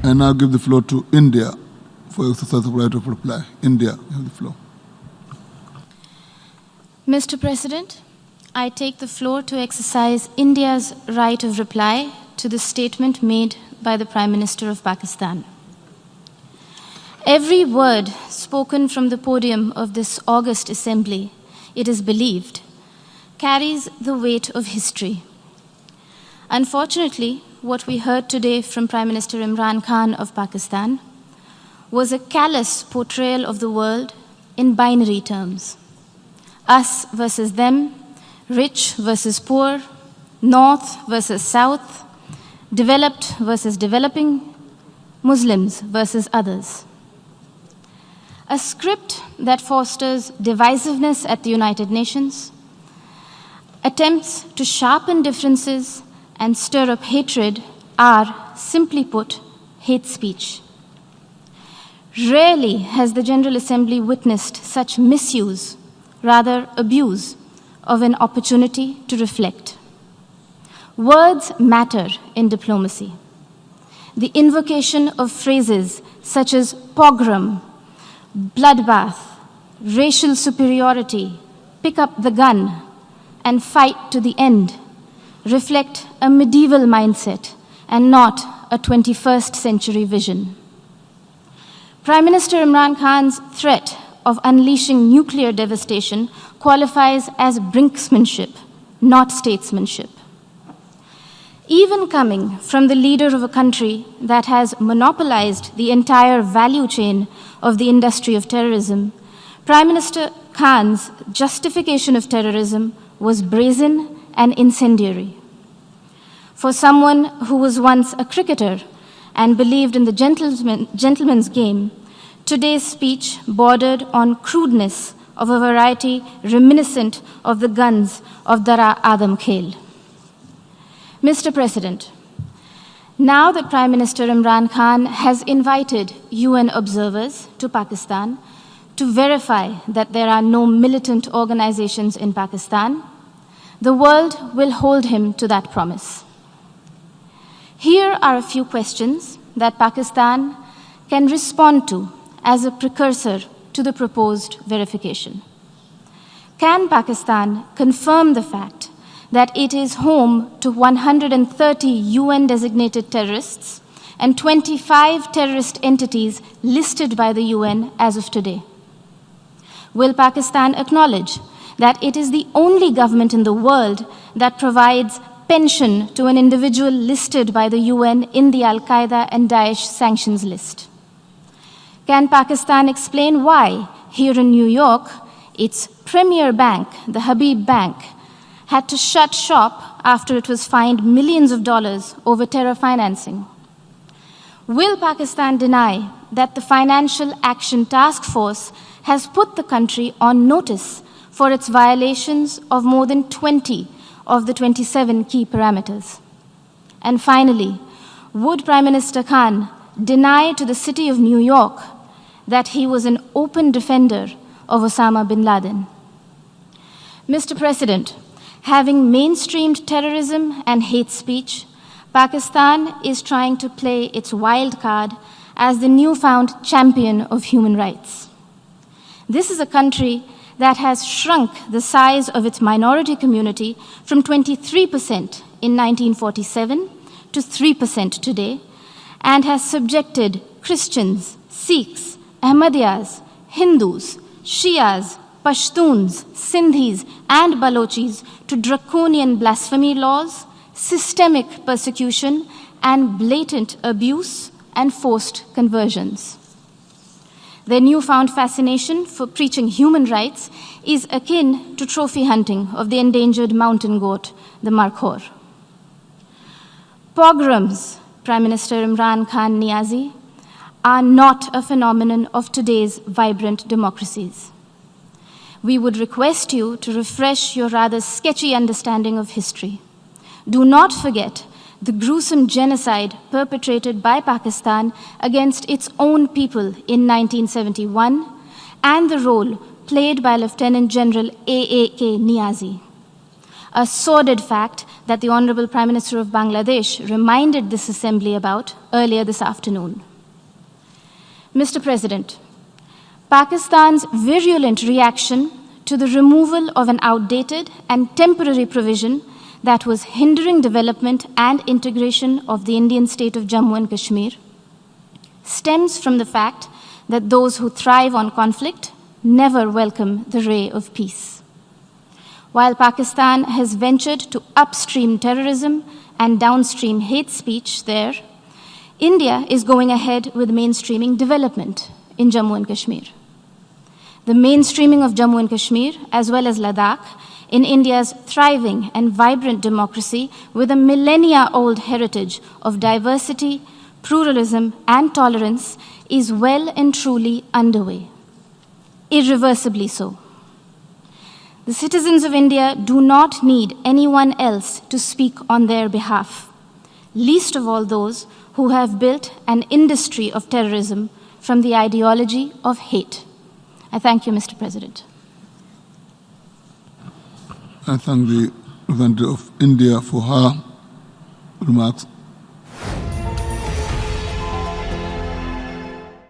I now give the floor to India for exercise of right of reply. India, you have the floor. Mr. President, I take the floor to exercise India's right of reply to the statement made by the Prime Minister of Pakistan. Every word spoken from the podium of this august assembly, it is believed, carries the weight of history. Unfortunately, what we heard today from Prime Minister Imran Khan of Pakistan was a callous portrayal of the world in binary terms. Us versus them, rich versus poor, north versus south, developed versus developing, Muslims versus others. A script that fosters divisiveness at the United Nations, attempts to sharpen differences and stir up hatred are, simply put, hate speech. Rarely has the General Assembly witnessed such misuse, rather abuse, of an opportunity to reflect. Words matter in diplomacy. The invocation of phrases such as pogrom, bloodbath, racial superiority, pick up the gun, and fight to the end reflect a medieval mindset and not a 21st century vision. Prime Minister Imran Khan's threat of unleashing nuclear devastation qualifies as brinksmanship, not statesmanship. Even coming from the leader of a country that has monopolized the entire value chain of the industry of terrorism, Prime Minister Khan's justification of terrorism was brazen and incendiary. For someone who was once a cricketer and believed in the gentleman's game, today's speech bordered on crudeness of a variety reminiscent of the guns of Dara Adam Khel. Mr. President, now that Prime Minister Imran Khan has invited UN observers to Pakistan to verify that there are no militant organizations in Pakistan, the world will hold him to that promise. Here are a few questions that Pakistan can respond to as a precursor to the proposed verification. Can Pakistan confirm the fact that it is home to 130 UN-designated terrorists and 25 terrorist entities listed by the UN as of today? Will Pakistan acknowledge that it is the only government in the world that provides pension to an individual listed by the UN in the Al-Qaeda and Daesh sanctions list? Can Pakistan explain why, here in New York, its premier bank, the Habib Bank, had to shut shop after it was fined millions of dollars over terror financing? Will Pakistan deny that the Financial Action Task Force has put the country on notice for its violations of more than 20 of the 27 key parameters? And finally, would Prime Minister Khan deny to the city of New York that he was an open defender of Osama bin Laden? Mr. President, having mainstreamed terrorism and hate speech, Pakistan is trying to play its wild card as the newfound champion of human rights. This is a country that has shrunk the size of its minority community from 23% in 1947 to 3% today, and has subjected Christians, Sikhs, Ahmadiyas, Hindus, Shias, Pashtuns, Sindhis, and Balochis to draconian blasphemy laws, systemic persecution, and blatant abuse and forced conversions. Their newfound fascination for preaching human rights is akin to trophy hunting of the endangered mountain goat, the markhor. Pogroms, Prime Minister Imran Khan Niazi, are not a phenomenon of today's vibrant democracies. We would request you to refresh your rather sketchy understanding of history. Do not forget the gruesome genocide perpetrated by Pakistan against its own people in 1971 and the role played by Lieutenant General A.A.K. Niazi. A sordid fact that the Honorable Prime Minister of Bangladesh reminded this Assembly about earlier this afternoon. Mr. President, Pakistan's virulent reaction to the removal of an outdated and temporary provision that was hindering development and integration of the Indian state of Jammu and Kashmir stems from the fact that those who thrive on conflict never welcome the ray of peace. While Pakistan has ventured to upstream terrorism and downstream hate speech there, India is going ahead with mainstreaming development in Jammu and Kashmir. The mainstreaming of Jammu and Kashmir, as well as Ladakh, in India's thriving and vibrant democracy with a millennia-old heritage of diversity, pluralism, and tolerance is well and truly underway, irreversibly so. The citizens of India do not need anyone else to speak on their behalf, least of all those who have built an industry of terrorism from the ideology of hate. I thank you, Mr. President. I thank the representative of India for her remarks.